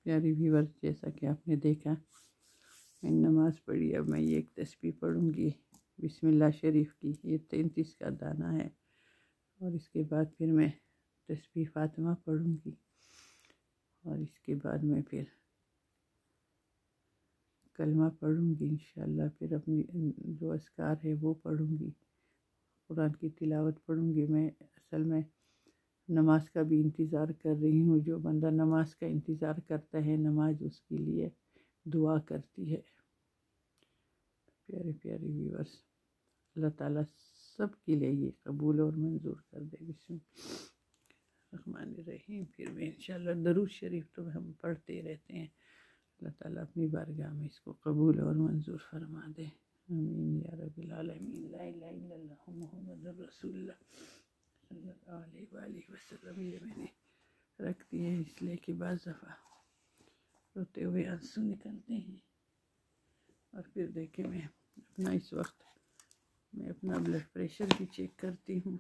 پیاری ویورز، جیسا کہ آپ نے دیکھا میں نے نماز پڑھی، اب میں یہ ایک تسبیح پڑھوں گی بسم اللہ شریف کی، یہ 33 کا دانہ ہے، اور اس کے بعد پھر میں تسبیح فاطمہ پڑھوں گی، اور اس کے بعد میں پھر کلمہ پڑھوں گی انشاءاللہ، پھر اپنی جو اذکار ہے وہ پڑھوں گی، قرآن کی تلاوت پڑھوں گی۔ میں اصل میں نماز کا بھی انتظار کر رہی ہوں، جو بندہ نماز کا انتظار کرتا ہے نماز اس کے لیے دعا کرتی ہے۔ پیارے پیارے ویورز، اللہ تعالیٰ سب کے لیے یہ قبول اور منظور کر دے۔ بسم اللہ الرحمن الرحیم۔ پھر بھی انشاءاللہ درود شریف تو ہم پڑھتے رہتے ہیں، اللہ تعالیٰ اپنی بارگاہ میں اس کو قبول اور منظور فرما دے، آمین یا رب العالمین۔ لا الہ الا اللہ محمد رسول اللہ صلی اللہ علیہ وآلہ وسلم۔ یہ میں نے رکھ دی ہے اس لیے کہ بعض دفعہ روتے ہوئے آنسو نکلتے ہیں، اور پھر دیکھیں میں اپنا اس وقت میں اپنا بلڈ پریشر بھی چیک کرتی ہوں،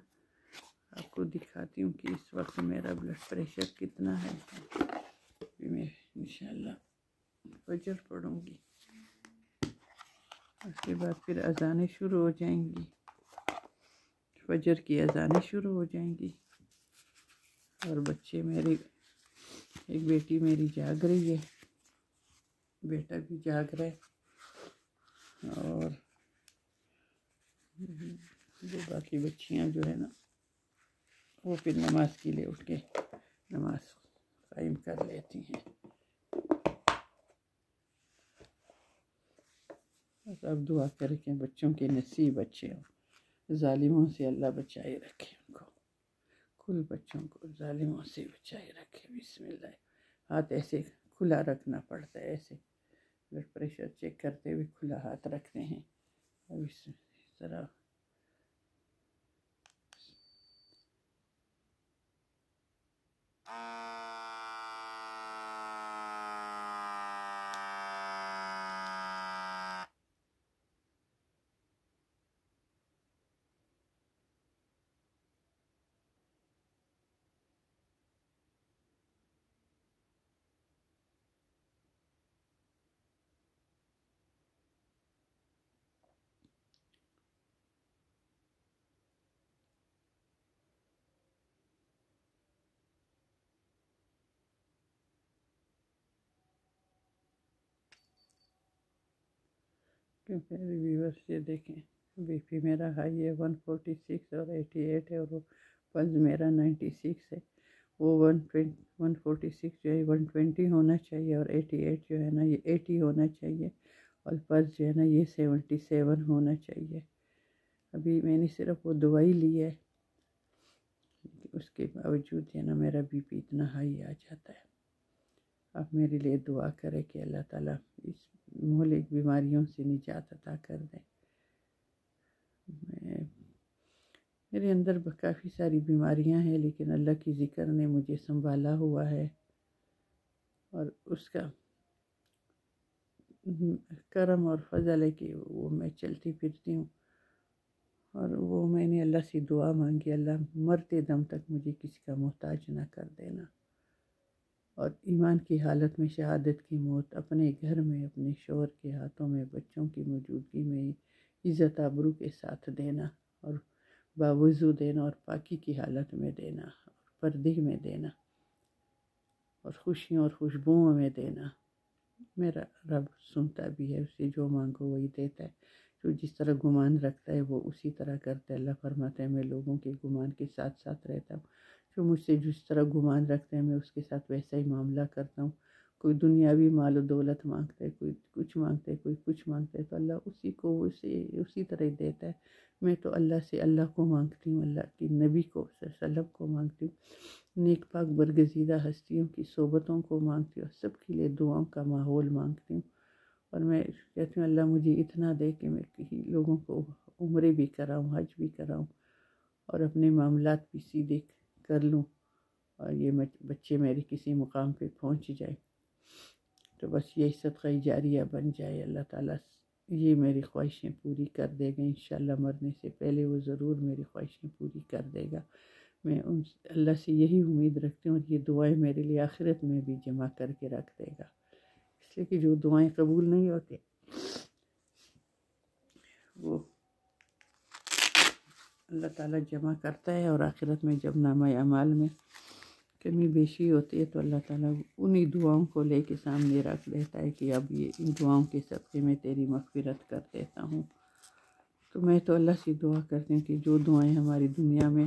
آپ کو دکھاتی ہوں کہ اس وقت میرا بلڈ پریشر کتنا ہے۔ پھر میں انشاءاللہ فجر پڑھوں گی، اس کے بعد پھر اذانیں شروع ہو جائیں گی، فجر کی اذانیں شروع ہو جائیں گی، اور بچے میری، ایک بیٹی میری جاگ رہی ہے، بیٹا بھی جاگ رہا ہے، اور جو باقی بچیاں جو ہے نا وہ پھر نماز کے لیے اٹھ کے نماز قائم کر لیتی ہیں۔ بس اب دعا کریں کہ بچوں کے نصیب اچھے ہوں، ظالموں سے اللہ بچائے رکھے ان کو، کل بچوں کو ظالموں سے بچائے رکھے۔ بسم اللہ۔ ہاتھ ایسے کھلا رکھنا پڑتا ہے، ایسے بلڈ پریشر چیک کرتے ہوئے کھلا ہاتھ رکھتے ہیں، اب اس طرح کیونکہ ویورس یہ دیکھیں بی پی میرا ہائی ہے 146 اور 88 ہے، اور وہ پلس میرا 96 ہے، وہ 146 جو ہے 120 ہونا چاہیے، اور 88 جو ہے نا یہ 80 ہونا چاہیے، اور پلس جو ہے نا یہ 77 ہونا چاہیے۔ ابھی میں نے صرف وہ دوائی لی ہے، اس کے باوجود جو ہے نا میرا بی پی اتنا ہائی آ جاتا ہے۔ آپ میرے لیے دعا کریں کہ اللہ تعالیٰ اس مہلک بیماریوں سے نجات عطا کر دیں۔ میرے اندر کافی ساری بیماریاں ہیں، لیکن اللہ کی ذکر نے مجھے سنبھالا ہوا ہے، اور اس کا کرم اور فضل ہے کہ وہ میں چلتی پھرتی ہوں، اور وہ میں نے اللہ سے دعا مانگی، اللہ مرتے دم تک مجھے کسی کا محتاج نہ کر دینا، اور ایمان کی حالت میں شہادت کی موت اپنے گھر میں اپنے شوہر کے ہاتھوں میں بچوں کی موجودگی میں عزت آبرو کے ساتھ دینا، اور باوضو دینا، اور پاکی کی حالت میں دینا، اور پردے میں دینا، اور خوشیوں اور خوشبوؤں میں دینا۔ میرا رب سنتا بھی ہے، اسے جو مانگو وہی دیتا ہے، جو جس طرح گمان رکھتا ہے وہ اسی طرح کرتا ہے۔ اللہ فرماتا ہے میں لوگوں کے گمان کے ساتھ ساتھ رہتا ہوں، جو مجھ سے جس طرح گمان رکھتے ہیں میں اس کے ساتھ ویسا ہی معاملہ کرتا ہوں۔ کوئی دنیاوی مال و دولت مانگتا ہے، کوئی کچھ مانگتا ہے، کوئی کچھ مانگتا ہے، تو اللہ اسی کو اسی طرح ہی دیتا ہے۔ میں تو اللہ سے اللہ کو مانگتی ہوں، اللہ کی نبی کو صلی اللہ علیہ وسلم کو مانگتی ہوں، نیک پاک برگزیدہ ہستیوں کی صحبتوں کو مانگتی ہوں، اور سب کے لیے دعاؤں کا ماحول مانگتی ہوں، اور میں کہتی ہوں اللہ مجھے اتنا دے کہ میں کہیں لوگوں کو عمرے بھی کراؤں، حج بھی کراؤں، اور اپنے معاملات بھی سیدھے کر لوں، اور یہ بچے میرے کسی مقام پہ پہنچ جائے، تو بس یہی صدقہ جاریہ بن جائے۔ اللہ تعالیٰ یہ میری خواہشیں پوری کر دے گا انشاءاللہ، مرنے سے پہلے وہ ضرور میری خواہشیں پوری کر دے گا۔ میں اللہ سے یہی امید رکھتی ہوں، یہ دعائیں میرے لیے آخرت میں بھی جمع کر کے رکھ دے گا، اس لیے کہ جو دعائیں قبول نہیں ہوتے وہ اللہ تعالیٰ جمع کرتا ہے، اور آخرت میں جب نامہ اعمال میں کمی بیشی ہوتی ہے تو اللہ تعالیٰ انہی دعاؤں کو لے کے سامنے رکھ دیتا ہے کہ اب یہ ان دعاؤں کے صدقے میں تیری مغفرت کر دیتا ہوں۔ تو میں تو اللہ سے دعا کرتی ہوں کہ جو دعائیں ہماری دنیا میں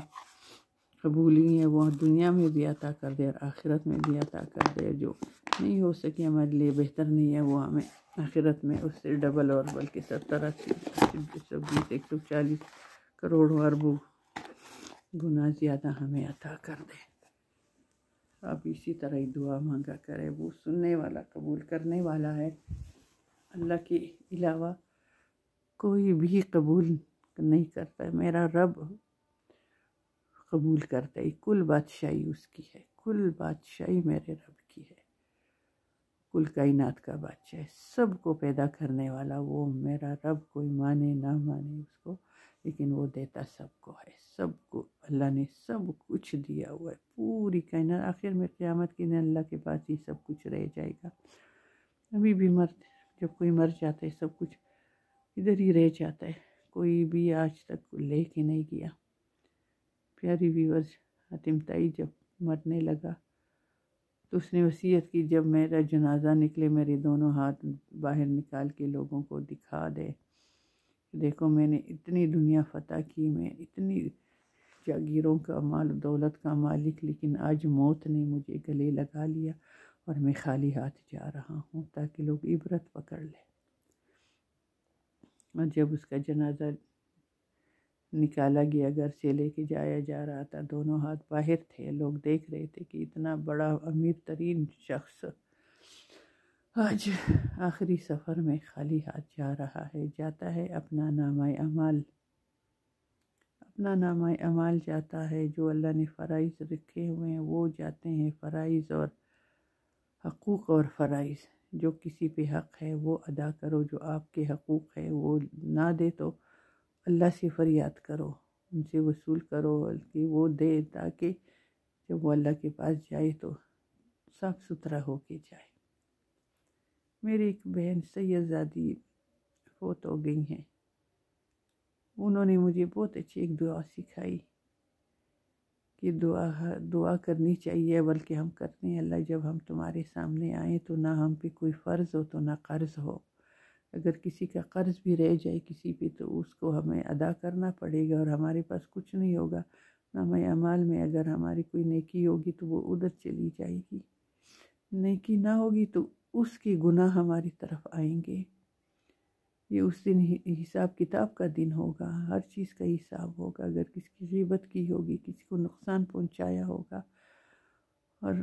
قبول ہوئی ہیں وہ دنیا میں بھی عطا کر دے اور آخرت میں بھی عطا کر دے، جو نہیں ہو سکے ہمارے لیے بہتر نہیں ہے وہ ہمیں آخرت میں اس سے ڈبل اور بلکہ 140 کروڑوں اربوں گنا زیادہ ہمیں عطا کر دے۔ آپ اسی طرح ہی دعا مانگا کرے، وہ سننے والا قبول کرنے والا ہے، اللہ کے علاوہ کوئی بھی قبول نہیں کرتا ہے، میرا رب قبول کرتا ہے، کل بادشاہی اس کی ہے، کل بادشاہی میرے رب کی ہے، کل کائنات کا بادشاہ ہے، سب کو پیدا کرنے والا وہ میرا رب، کوئی مانے نہ مانے اس کو لیکن وہ دیتا سب کو ہے، سب کو اللہ نے سب کچھ دیا ہوا ہے، پوری کائنات، آخر میں قیامت کے دن اللہ کے پاس ہی سب کچھ رہ جائے گا، ابھی بھی جب کوئی مر جاتا ہے سب کچھ ادھر ہی رہ جاتا ہے، کوئی بھی آج تک لے کے نہیں گیا۔ پیاری ویورز، حاتم تائی جب مرنے لگا تو اس نے وصیت کی جب میرا جنازہ نکلے میرے دونوں ہاتھ باہر نکال کے لوگوں کو دکھا دے، دیکھو میں نے اتنی دنیا فتح کی، میں اتنی جاگیروں کا مال دولت کا مالک، لیکن آج موت نے مجھے گلے لگا لیا اور میں خالی ہاتھ جا رہا ہوں، تاکہ لوگ عبرت پکڑ لیں۔ اور جب اس کا جنازہ نکالا گیا، گھر سے لے کے جایا جا رہا تھا، دونوں ہاتھ باہر تھے، لوگ دیکھ رہے تھے کہ اتنا بڑا امیر ترین شخص آج آخری سفر میں خالی ہاتھ جا رہا ہے، جاتا ہے اپنا نامہ اعمال جاتا ہے، جو اللہ نے فرائض رکھے ہوئے ہیں وہ جاتے ہیں، فرائض اور حقوق اور فرائض، جو کسی پہ حق ہے وہ ادا کرو، جو آپ کے حقوق ہے وہ نہ دے تو اللہ سے فریاد کرو، ان سے وصول کرو کہ وہ دے، تاکہ جب وہ اللہ کے پاس جائے تو صاف ستھرا ہو کے جائے۔ میری ایک بہن سیدزادی فوت ہو گئی ہیں، انہوں نے مجھے بہت اچھی ایک دعا سکھائی کہ دعا کرنی چاہیے، بلکہ ہم کرتے ہیں، اللہ جب ہم تمہارے سامنے آئیں تو نہ ہم پہ کوئی فرض ہو تو نہ قرض ہو، اگر کسی کا قرض بھی رہ جائے کسی پہ تو اس کو ہمیں ادا کرنا پڑے گا، اور ہمارے پاس کچھ نہیں ہوگا، نامہ اعمال میں اگر ہماری کوئی نیکی ہوگی تو وہ ادھر چلی جائے گی، نیکی نہ ہوگی تو اس کے گناہ ہماری طرف آئیں گے۔ یہ اس دن حساب کتاب کا دن ہوگا، ہر چیز کا حساب ہوگا، اگر کسی کی غیبت کی ہوگی، کسی کو نقصان پہنچایا ہوگا، اور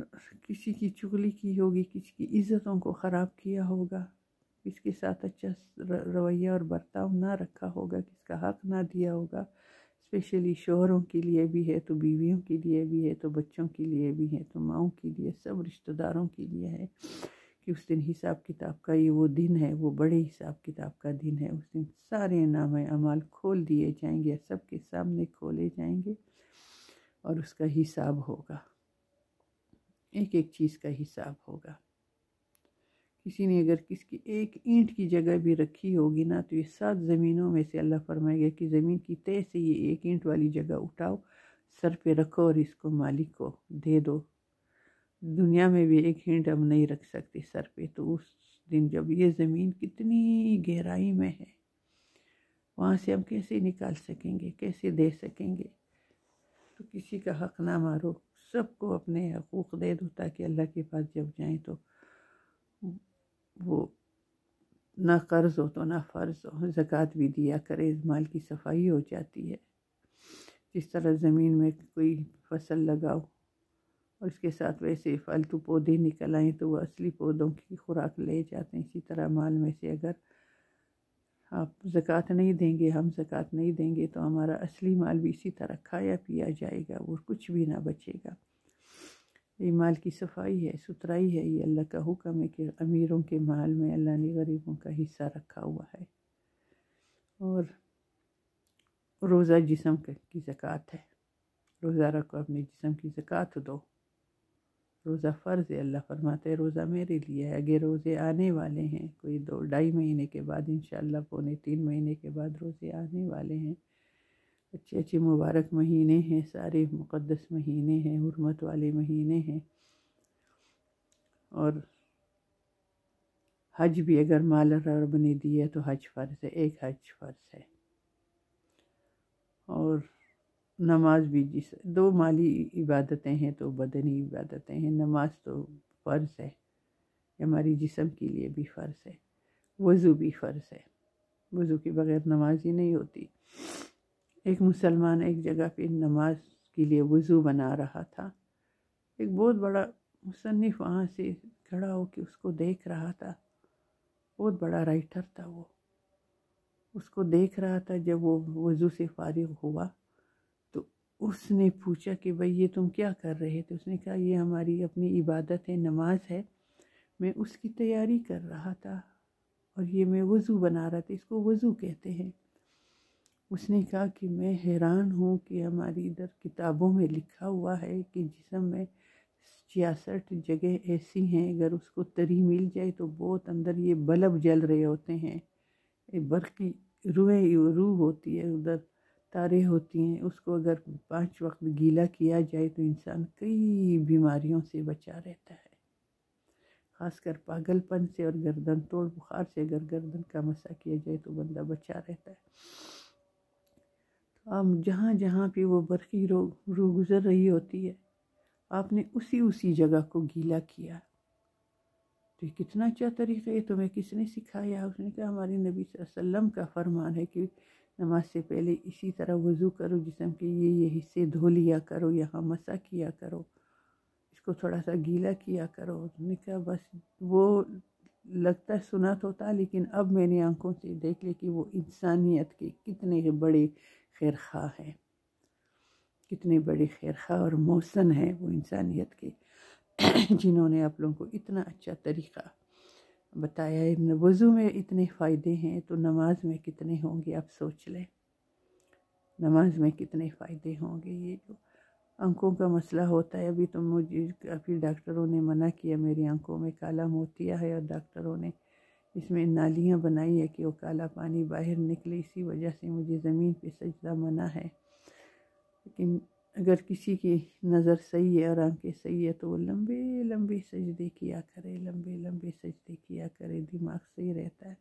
کسی کی چغلی کی ہوگی، کسی کی عزتوں کو خراب کیا ہوگا، کس کے ساتھ اچھا رویہ اور برتاؤ نہ رکھا ہوگا، کس کا حق نہ دیا ہوگا، اسپیشلی شوہروں کے لیے بھی ہے تو بیویوں کے لیے بھی ہے تو بچوں کے لیے بھی ہے تو ماؤں کے لیے، سب رشتہ داروں کے لیے ہے کہ اس دن حساب کتاب کا یہ وہ دن ہے، وہ بڑے حساب کتاب کا دن ہے، اس دن سارے نامہ اعمال کھول دیے جائیں گے، سب کے سامنے کھولے جائیں گے اور اس کا حساب ہوگا، ایک ایک چیز کا حساب ہوگا۔ کسی نے اگر کس کی ایک اینٹ کی جگہ بھی رکھی ہوگی نا تو یہ 7 زمینوں میں سے اللہ فرمائے گا کہ زمین کی تہ سے یہ ایک اینٹ والی جگہ اٹھاؤ، سر پہ رکھو اور اس کو مالک کو دے دو۔ دنیا میں بھی ایک اینٹ ہم نہیں رکھ سکتے سر پہ، تو اس دن جب یہ زمین کتنی گہرائی میں ہے وہاں سے ہم کیسے نکال سکیں گے، کیسے دے سکیں گے؟ تو کسی کا حق نہ مارو، سب کو اپنے حقوق دے دو، تاکہ اللہ کے پاس جب جائیں تو وہ نہ قرض ہو تو نہ فرض ہو، زکوٰۃ بھی دیا کرے، مال کی صفائی ہو جاتی ہے۔ جس طرح زمین میں کوئی فصل لگاؤ اور اس کے ساتھ ویسے فالتو پودے نکل آئیں تو وہ اصلی پودوں کی خوراک لے جاتے ہیں، اسی طرح مال میں سے اگر آپ زکوٰۃ نہیں دیں گے، ہم زکوٰۃ نہیں دیں گے تو ہمارا اصلی مال بھی اسی طرح کھایا پیا جائے گا، وہ کچھ بھی نہ بچے گا۔ یہ مال کی صفائی ہے، ستھرائی ہے، یہ اللہ کا حکم ہے کہ امیروں کے مال میں اللہ نے غریبوں کا حصہ رکھا ہوا ہے، اور روزہ جسم کی زکوٰۃ ہے، روزہ رکھو، اپنے جسم کی زکوٰۃ دو۔ روزہ فرض ہے، اللہ فرماتے ہیں روزہ میرے لیے ہے۔ اگر روزے آنے والے ہیں، کوئی 2-2.5 مہینے کے بعد انشاءاللہ 2.75 مہینے کے بعد روزے آنے والے ہیں، اچھے اچھے مبارک مہینے ہیں، سارے مقدس مہینے ہیں، حرمت والے مہینے ہیں۔ اور حج بھی اگر مال رب نے دیا تو حج فرض ہے، ایک حج فرض ہے۔ اور نماز بھی، جس 2 مالی عبادتیں ہیں تو بدنی عبادتیں ہیں۔ نماز تو فرض ہے، ہماری جسم کے لیے بھی فرض ہے۔ وضو بھی فرض ہے، وضو کے بغیر نماز ہی نہیں ہوتی۔ ایک مسلمان ایک جگہ پہ نماز کے لیے وضو بنا رہا تھا، ایک بہت بڑا مصنف وہاں سے کھڑا ہو کے اس کو دیکھ رہا تھا، بہت بڑا رائٹر تھا وہ، اس کو دیکھ رہا تھا۔ جب وہ وضو سے فارغ ہوا تو اس نے پوچھا کہ بھئی یہ تم کیا کر رہے تھے؟ اس نے کہا یہ ہماری اپنی عبادت ہے، نماز ہے، میں اس کی تیاری کر رہا تھا اور یہ میں وضو بنا رہا تھا، اس کو وضو کہتے ہیں۔ اس نے کہا کہ میں حیران ہوں کہ ہماری ادھر کتابوں میں لکھا ہوا ہے کہ جسم میں 66 جگہ ایسی ہیں، اگر اس کو تری مل جائے تو بہت اندر یہ بلب جل رہے ہوتے ہیں، برقی روح ہوتی ہے، ادھر تارے ہوتی ہیں، اس کو اگر 5 وقت گیلا کیا جائے تو انسان کئی بیماریوں سے بچا رہتا ہے، خاص کر پاگل پن سے اور گردن توڑ بخار سے اگر گردن کا مسح کیا جائے تو بندہ بچا رہتا ہے۔ تو آپ جہاں جہاں پہ وہ برقی روح گزر رہی ہوتی ہے، آپ نے اسی جگہ کو گیلا کیا، تو یہ کتنا اچھا طریقہ ہے، تمہیں کس نے سکھایا؟ اس نے کہا ہماری نبی صلی اللہ علیہ وسلم کا فرمان ہے کہ نماز سے پہلے اسی طرح وضو کرو، جسم کے یہ حصے دھو لیا کرو، یہاں مسح کیا کرو، اس کو تھوڑا سا گیلا کیا کرو۔ اس نے کہا بس وہ لگتا ہے سنت ہوتا، لیکن اب میں نے آنکھوں سے دیکھ لی کہ وہ انسانیت کے کتنے بڑے خیر خواہ ہیں، کتنے بڑے خیر خواہ اور محسن ہیں وہ انسانیت کے، جنہوں نے آپ لوگوں کو اتنا اچھا طریقہ بتایا ہے۔ وضو میں اتنے فائدے ہیں تو نماز میں کتنے ہوں گے، آپ سوچ لیں، نماز میں کتنے فائدے ہوں گے۔ یہ جو آنکھوں کا مسئلہ ہوتا ہے، ابھی تو مجھے کافی ڈاکٹروں نے منع کیا، میری آنکھوں میں کالا موتیا ہے، اور ڈاکٹروں نے اس میں نالیاں بنائی ہے کہ وہ کالا پانی باہر نکلے، اسی وجہ سے مجھے زمین پہ سجدہ منع ہے۔ لیکن اگر کسی کی نظر صحیح ہے اور آنکھیں صحیح ہے تو وہ لمبے لمبے سجدے کیا کرے، لمبے لمبے سجدے کیا کرے، دماغ صحیح رہتا ہے۔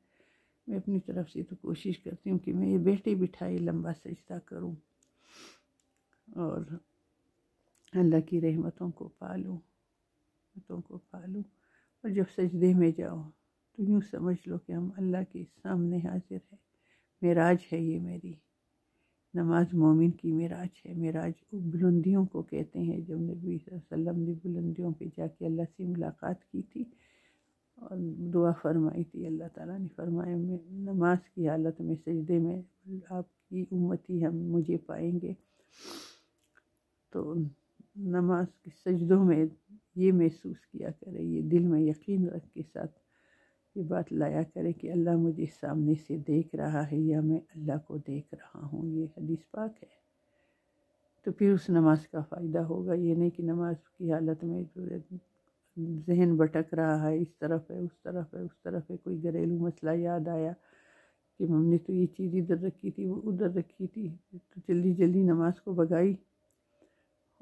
میں اپنی طرف سے تو کوشش کرتی ہوں کہ میں یہ بیٹھے بٹھائے لمبا سجدہ کروں اور اللہ کی رحمتوں کو پالوں، اور جب سجدے میں جاؤ تو یوں سمجھ لو کہ ہم اللہ کے سامنے حاضر ہیں۔ معراج ہے یہ میری نماز، مومن کی معراج ہے۔ معراج بلندیوں کو کہتے ہیں، جب نبی صلی اللہ علیہ وسلم نے بلندیوں پہ جا کے اللہ سے ملاقات کی تھی اور دعا فرمائی تھی، اللہ تعالیٰ نے فرمایا میں نماز کی حالت میں سجدے میں آپ کی امتی ہم مجھے پائیں گے۔ تو نماز کے سجدوں میں یہ محسوس کیا کرے، یہ دل میں یقین رکھ کے ساتھ یہ بات لایا کرے کہ اللہ مجھے سامنے سے دیکھ رہا ہے یا میں اللہ کو دیکھ رہا ہوں، یہ حدیث پاک ہے۔ تو پھر اس نماز کا فائدہ ہوگا، یہ نہیں کہ نماز کی حالت میں جو ذہن بھٹک رہا ہے، اس طرف ہے اس طرف ہے اس طرف ہے، کوئی گھریلو مسئلہ یاد آیا کہ ہم نے تو یہ چیز ادھر رکھی تھی وہ ادھر رکھی تھی، تو جلدی جلدی نماز کو بھگائی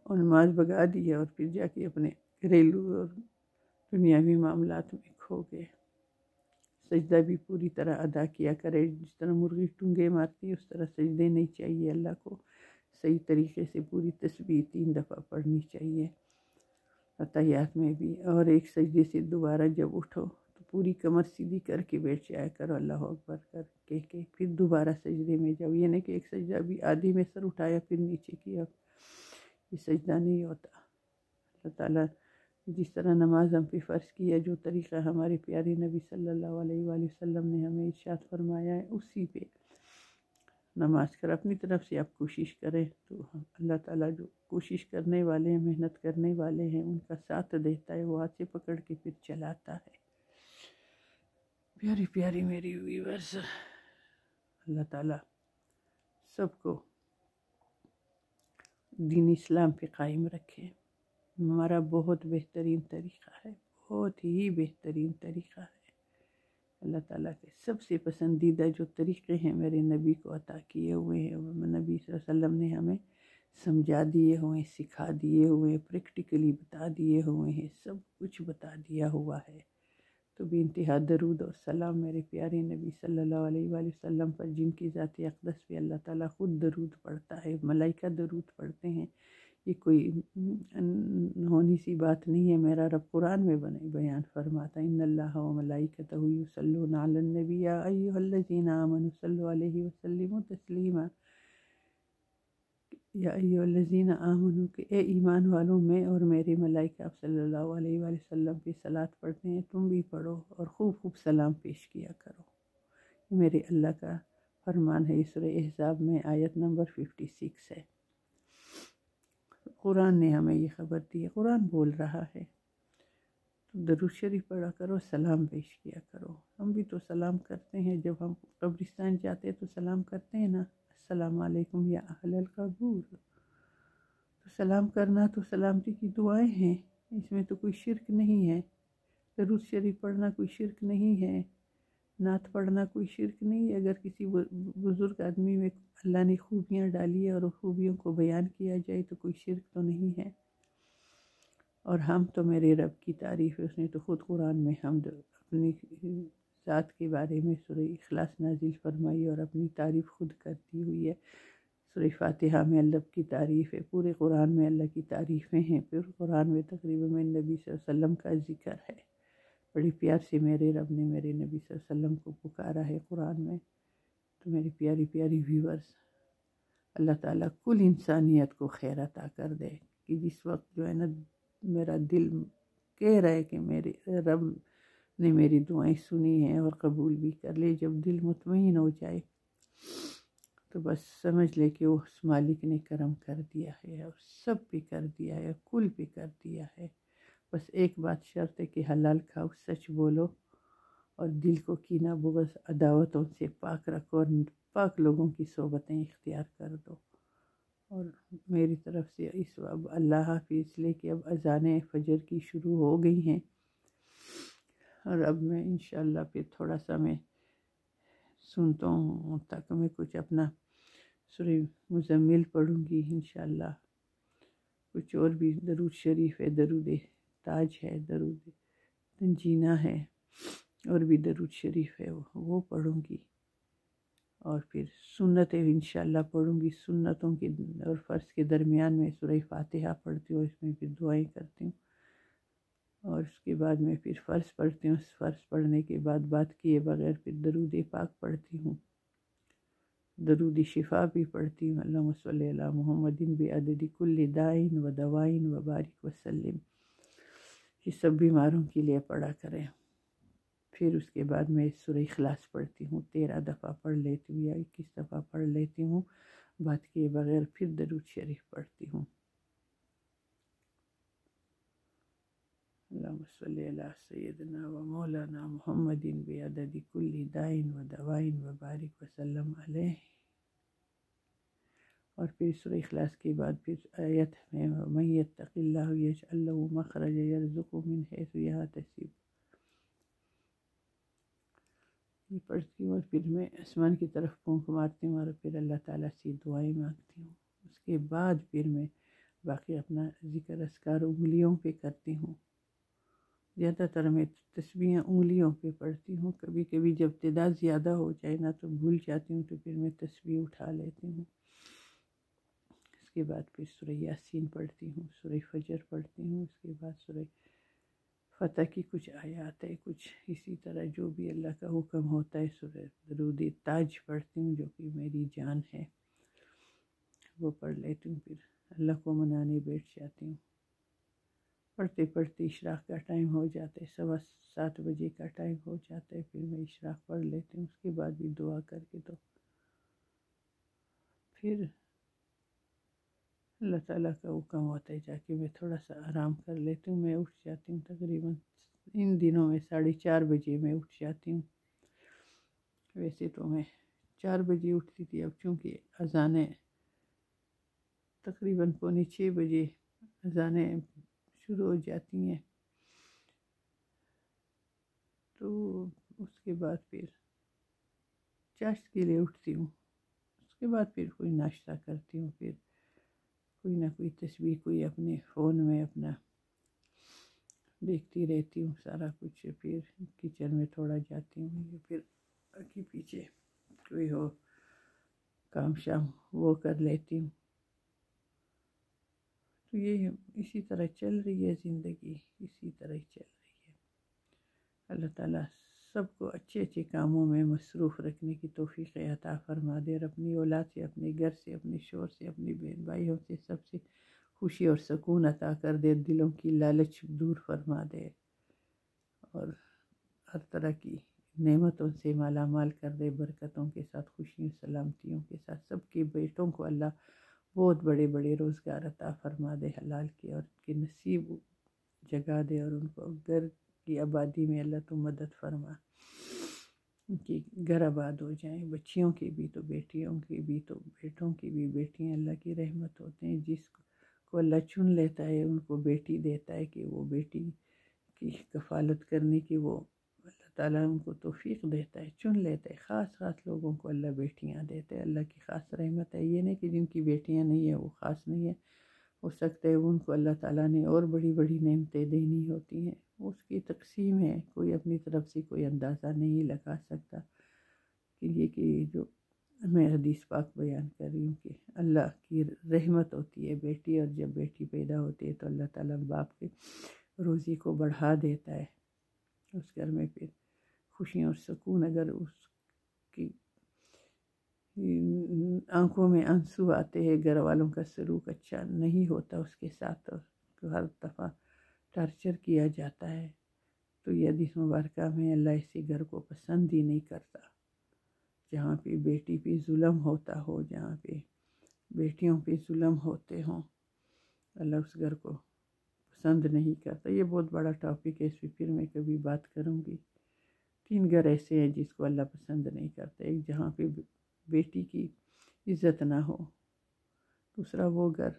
اور نماز بھگا دی اور پھر جا کے اپنے گھریلو اور دنیاوی معاملات میں کھو گئے۔ سجدہ بھی پوری طرح ادا کیا کرے، جس طرح مرغی ٹنگے مارتی ہے اس طرح سجدے نہیں چاہیے، اللہ کو صحیح طریقے سے پوری تسبیح 3 دفعہ پڑھنی چاہیے تحیات میں بھی، اور ایک سجدے سے دوبارہ جب اٹھو تو پوری کمر سیدھی کر کے بیٹھ جایا کرو، اللہ اکبر کر کے پھر دوبارہ سجدے میں جاؤ۔ یہ نہیں کہ ایک سجدہ بھی آدھی میں سر اٹھایا پھر نیچے کیا، یہ سجدہ نہیں ہوتا۔ اللہ تعالیٰ جس طرح نماز ہم پہ فرض کی ہے، جو طریقہ ہمارے پیارے نبی صلی اللہ علیہ وآلہ وسلم نے ہمیں ارشاد فرمایا ہے، اسی پہ نماز کر اپنی طرف سے آپ کوشش کریں تو اللہ تعالیٰ جو کوشش کرنے والے ہیں، محنت کرنے والے ہیں، ان کا ساتھ دیتا ہے، وہ ہاتھ سے پکڑ کے پھر چلاتا ہے۔ پیاری پیاری میری ویورز، اللہ تعالیٰ سب کو دین اسلام پہ قائم رکھے۔ ہمارا بہت بہترین طریقہ ہے، بہت ہی بہترین طریقہ ہے۔ اللہ تعالیٰ کے سب سے پسندیدہ جو طریقے ہیں میرے نبی کو عطا کیے ہوئے ہیں، نبی صلی اللہ علیہ وسلم نے ہمیں سمجھا دیے ہوئے، سکھا دیے ہوئے، پریکٹیکلی بتا دیے ہوئے ہیں، سب کچھ بتا دیا ہوا ہے۔ تو بے انتہا درود اور سلام میرے پیارے نبی صلی اللہ علیہ وآلہ وسلم پر، جن کی ذات اقدس پہ اللہ تعالیٰ خود درود پڑھتا ہے، ملائکہ درود پڑھتے ہیں۔ یہ کوئی ہونی سی بات نہیں ہے، میرا رب قرآن میں بیان فرماتا ہے، ان اللہ و ملائکتہ یصلون علی النبی یا ایھا الذین آمنوا صلوا علیہ وسلموا تسلیما۔ یا ایھا الذین آمنوا کہ اے ایمان والوں، میں اور میرے ملائکہ آپ صلی اللہ علیہ وآلہ وسلم پہ صلاۃ پڑھتے ہیں، تم بھی پڑھو اور خوب خوب سلام پیش کیا کرو۔ یہ میرے اللہ کا فرمان ہے، سورہ احزاب میں آیت نمبر 56 ہے۔ قرآن نے ہمیں یہ خبر دی ہے، قرآن بول رہا ہے، تو درود شریف پڑھا کرو، سلام پیش کیا کرو۔ ہم بھی تو سلام کرتے ہیں، جب ہم قبرستان جاتے ہیں تو سلام کرتے ہیں نا، السلام علیکم یا اہل القبور۔ تو سلام کرنا تو سلامتی کی دعائیں ہیں، اس میں تو کوئی شرک نہیں ہے۔ درود شریف پڑھنا کوئی شرک نہیں ہے، نعت پڑھنا کوئی شرک نہیں ہے۔ اگر کسی بزرگ آدمی میں اللہ نے خوبیاں ڈالی ہے اور خوبیوں کو بیان کیا جائے تو کوئی شرک تو نہیں ہے۔ اور ہم تو میرے رب کی تعریف ہے، اس نے تو خود قرآن میں حمد اپنی ذات کے بارے میں سورہ اخلاص نازل فرمائی اور اپنی تعریف خود کرتی ہوئی ہے۔ سورہ فاتحہ میں اللہ کی تعریف ہے، پورے قرآن میں اللہ کی تعریفیں ہیں، پورے قرآن میں تقریباً نبی صلی اللہ علیہ وسلم کا ذکر ہے۔ بڑی پیار سے میرے رب نے میرے نبی صلی اللہ علیہ وسلم کو پکارا ہے قرآن میں۔ تو میری پیاری پیاری ویورز، اللہ تعالیٰ کل انسانیت کو خیر عطا کر دے کہ جس وقت جو ہے نا میرا دل کہہ رہا ہے کہ میرے رب نے میری دعائیں سنی ہیں اور قبول بھی کر لے، جب دل مطمئن ہو جائے تو بس سمجھ لے کہ اس مالک نے کرم کر دیا ہے، اور سب پہ کر دیا ہے، کل پہ کر دیا ہے۔ بس ایک بات شرط ہے کہ حلال کھاؤ، سچ بولو، اور دل کو کینہ بغض عداوتوں سے پاک رکھو، اور پاک لوگوں کی صحبتیں اختیار کر دو۔ اور میری طرف سے اس وقت اللہ حافظ، لے کے اب اذانیں فجر کی شروع ہو گئی ہیں، اور اب میں انشاءاللہ پھر تھوڑا سا میں سنتا ہوں تاکہ میں کچھ اپنا سورہ مزمل پڑھوں گی انشاءاللہ۔ کچھ اور بھی درود شریف ہے، درود تاج ہے، درود تنجینہ ہے، اور بھی درود شریف ہے، وہ پڑھوں گی، اور پھر سنتیں انشاءاللہ پڑھوں گی۔ سنتوں کے اور فرض کے درمیان میں سورہ فاتحہ پڑھتی ہوں، اس میں پھر دعائیں کرتی ہوں، اور اس کے بعد میں پھر فرض پڑھتی ہوں۔ فرض پڑھنے کے بعد بات کیے بغیر پھر درود پاک پڑھتی ہوں، درود شفا بھی پڑھتی ہوں، اللہم صلی علی محمد بعدد کل داء و دواء و بارک وسلم۔ یہ سب بیماروں کے لیے پڑھا کریں۔ پھر اس کے بعد میں سورہ اخلاص پڑھتی ہوں، 13 دفعہ پڑھ لیتی ہوں یا 21 دفعہ پڑھ لیتی ہوں بات کیے بغیر، پھر درود شریف پڑھتی ہوں۔ اللہم صلی علی سیدنا و مولانا محمد بعدد کل داء و دواء و بارک وسلم علیہ۔ اور پھر سورہ اخلاص کے بعد پھر آیت میں وَمَن يَتَّقِ اللَّهَ يَجْعَل لَّهُ مَخْرَجًا يَرْزُقْهُ مِنْ حَيْثُ يَحْتَسِبُ، یہ پڑھتی ہوں، اور پھر میں آسمان کی طرف پھونک مارتی ہوں، اور پھر اللہ تعالیٰ سے دعائیں مانگتی ہوں۔ اس کے بعد پھر میں باقی اپنا ذکر اذکار انگلیوں پہ کرتی ہوں۔ زیادہ تر میں تسبیحیں انگلیوں پہ پڑھتی ہوں، کبھی کبھی جب تعداد زیادہ ہو جائے نا تو بھول جاتی ہوں، تو پھر میں تسبیح اٹھا لیتی ہوں۔ اس کے بعد پھر سورہ یاسین پڑھتی ہوں، سورہ فجر پڑھتی ہوں، اس کے بعد سورہ فتح کی کچھ آیات ہے، کچھ اسی طرح جو بھی اللہ کا حکم ہوتا ہے۔ سورہ درود تاج پڑھتی ہوں جو کہ میری جان ہے، وہ پڑھ لیتی ہوں، پھر اللہ کو منانے بیٹھ جاتی ہوں۔ پڑھتے پڑھتے اشراق کا ٹائم ہو جاتا ہے، 7:15 بجے کا ٹائم ہو جاتا ہے، پھر میں اشراق پڑھ لیتی ہوں، اس کے بعد بھی دعا کر کے تو پھر اللہ تعالیٰ کا حکم ہوتا ہے، جا کے میں تھوڑا سا آرام کر لیتی ہوں۔ میں اٹھ جاتی ہوں تقریباً ان دنوں میں 4:30 بجے میں اٹھ جاتی ہوں۔ ویسے تو میں 4 بجے اٹھتی تھی، اب چونکہ اذانیں تقریباً 5:45 بجے اذانیں شروع ہو جاتی ہیں، تو اس کے بعد پھر چاشت کے لیے اٹھتی ہوں، اس کے بعد پھر کوئی ناشتہ کرتی ہوں، پھر کوئی نہ کوئی تسبیح کوئی اپنے فون میں اپنا دیکھتی رہتی ہوں سارا کچھ، پھر کچن میں تھوڑا جاتی ہوں، یا پھر آگے پیچھے کوئی ہو کام شام وہ کر لیتی ہوں۔ تو یہ اسی طرح چل رہی ہے زندگی، اسی طرح ہی چل رہی ہے۔ اللہ تعالیٰ سب کو اچھے اچھے کاموں میں مصروف رکھنے کی توفیق عطا فرما دے، اور اپنی اولاد سے، اپنے گھر سے، اپنے شوہر سے، اپنی بہن بھائیوں سے سب سے خوشی اور سکون عطا کر دے، دلوں کی لالچ دور فرما دے، اور ہر طرح کی نعمتوں سے مالا مال کر دے، برکتوں کے ساتھ، خوشیوں سلامتیوں کے ساتھ۔ سب کے بیٹوں کو اللہ بہت بڑے بڑے روزگار عطا فرما دے حلال کے، اور ان کے نصیب جگا دے، اور ان کو گھر کی آبادی میں اللہ تو مدد فرما، ان کی گھر آباد ہو جائیں، بچیوں کی بھی تو بیٹیوں کی بھی تو بیٹوں کی بھی بیٹیاں اللہ کی رحمت ہوتے ہیں، جس کو اللہ چن لیتا ہے ان کو بیٹی دیتا ہے کہ وہ بیٹی کی کفالت کرنے کی، وہ اللہ تعالیٰ ان کو توفیق دیتا ہے، چن لیتا ہے، خاص خاص لوگوں کو اللہ بیٹیاں دیتے ہیں، اللہ کی خاص رحمت ہے۔ یہ نہیں کہ جن کی بیٹیاں نہیں ہیں وہ خاص نہیں ہے، ہو سکتا ہے ان کو اللہ تعالیٰ نے اور بڑی بڑی نعمتیں دینی ہوتی ہیں، اس کی تقسیم ہے، کوئی اپنی طرف سے کوئی اندازہ نہیں لگا سکتا، کہ یہ کہ جو میں حدیث پاک بیان کر رہی ہوں کہ اللہ کی رحمت ہوتی ہے بیٹی، اور جب بیٹی پیدا ہوتی ہے تو اللہ تعالیٰ باپ کے روزی کو بڑھا دیتا ہے، اس گھر میں پھر خوشیاں اور سکون۔ اگر اس کی آنکھوں میں آنسو آتے ہیں، گھر والوں کا سلوک اچھا نہیں ہوتا اس کے ساتھ، تو ہر دفعہ ٹارچر کیا جاتا ہے، تو یہ حدیث مبارکہ میں اللہ ایسے گھر کو پسند ہی نہیں کرتا، جہاں پہ بیٹی پہ ظلم ہوتا ہو، جہاں پہ بیٹیوں پہ ظلم ہوتے ہوں، اللہ اس گھر کو پسند نہیں کرتا۔ یہ بہت بڑا ٹاپک ہے، اس پہ پھر میں کبھی بات کروں گی۔ 3 گھر ایسے ہیں جس کو اللہ پسند نہیں کرتا، ایک جہاں پہ بیٹی کی عزت نہ ہو، دوسرا وہ گھر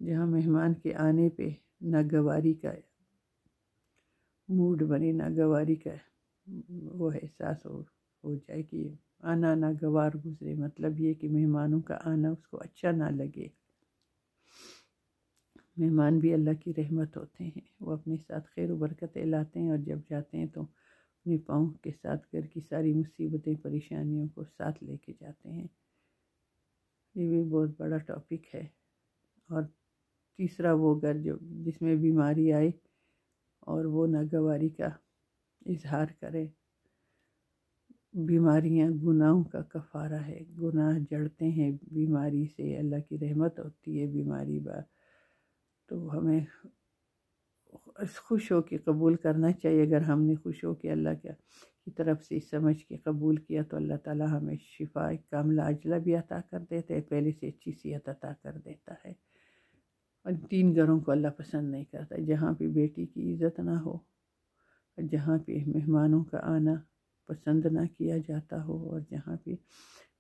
جہاں مہمان کے آنے پہ ناگواری کا موڈ بنے، ناگواری کا وہ احساس ہو جائے کہ آنا ناگوار گزرے، مطلب یہ کہ مہمانوں کا آنا اس کو اچھا نہ لگے۔ مہمان بھی اللہ کی رحمت ہوتے ہیں، وہ اپنے ساتھ خیر و برکتیں لاتے ہیں، اور جب جاتے ہیں تو اپنے پاؤں کے ساتھ گھر کی ساری مصیبتیں پریشانیوں کو ساتھ لے کے جاتے ہیں۔ یہ بھی بہت بڑا ٹاپک ہے۔ اور تیسرا وہ گھر جس میں بیماری آئے اور وہ ناگواری کا اظہار کرے۔ بیماریاں گناہوں کا کفارہ ہے، گناہ جڑتے ہیں بیماری سے، اللہ کی رحمت ہوتی ہے بیماری تو ہمیں خوش ہو کے قبول کرنا چاہیے۔ اگر ہم نے خوش ہو کے اللہ کی طرف سے سمجھ کے قبول کیا تو اللہ تعالیٰ ہمیں شفا کاملہ عاجلہ بھی عطا کر دیتا ہے، پہلے سے اچھی صحت عطا کر دیتا ہے۔ اور 3 گھروں کو اللہ پسند نہیں کرتا، جہاں پہ بیٹی کی عزت نہ ہو، جہاں پہ مہمانوں کا آنا پسند نہ کیا جاتا ہو، اور جہاں پہ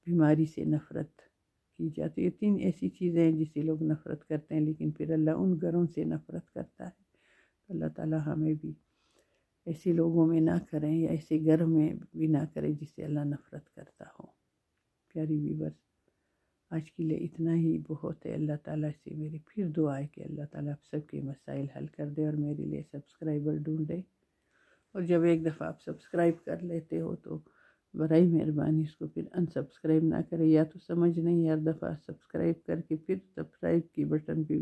بیماری سے نفرت کی جاتی ہے۔ یہ 3 ایسی چیزیں ہیں جس سے لوگ نفرت کرتے ہیں، لیکن پھر اللہ ان گھروں سے نفرت کرتا ہے۔ تو اللہ تعالیٰ ہمیں بھی ایسے لوگوں میں نہ کریں، یا ایسے گھر میں بھی نہ کریں جس سے اللہ نفرت کرتا ہو۔ پیاری ویورز، آج کے لیے اتنا ہی بہت ہے۔ اللہ تعالیٰ سے میری پھر دعا ہے کہ اللہ تعالیٰ آپ سب کے مسائل حل کر دے، اور میرے لیے سبسکرائبر ڈھونڈے۔ اور جب ایک دفعہ آپ سبسکرائب کر لیتے ہو تو برائے مہربانی اس کو پھر انسبسکرائب نہ کرے، یا تو سمجھ نہیں ہر دفعہ سبسکرائب کر کے پھر سبسکرائب کی بٹن پہ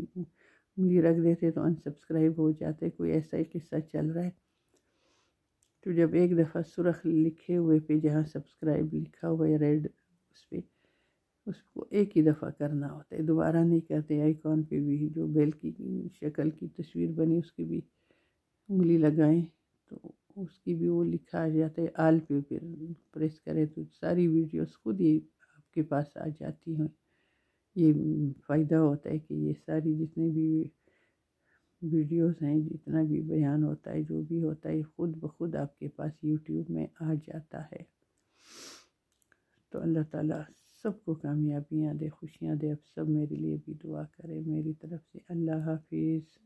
انگلی رکھ دیتے تو انسبسکرائب ہو جاتے۔ کوئی ایسا ہی قصہ چل رہا ہے، تو جب ایک دفعہ سرخ لکھے ہوئے پہ جہاں سبسکرائب لکھا ہوا ہے ریڈ، اس کو ایک ہی دفعہ کرنا ہوتا ہے، دوبارہ نہیں کرتے۔ آئیکن پہ بھی جو بیل کی شکل کی تصویر بنی اس کی بھی انگلی لگائیں تو اس کی بھی وہ لکھا آ جاتا ہے، آل پہ پھر پریس کرے تو ساری ویڈیوز خود ہی آپ کے پاس آ جاتی ہیں۔ یہ فائدہ ہوتا ہے کہ یہ ساری جتنے بھی ویڈیوز ہیں، جتنا بھی بیان ہوتا ہے، جو بھی ہوتا ہے، خود بخود آپ کے پاس یوٹیوب میں آ جاتا ہے۔ تو اللہ تعالیٰ سب کو کامیابیاں دے، خوشیاں دے، اب سب میرے لیے بھی دعا کرے میری طرف سے۔ اللہ حافظ۔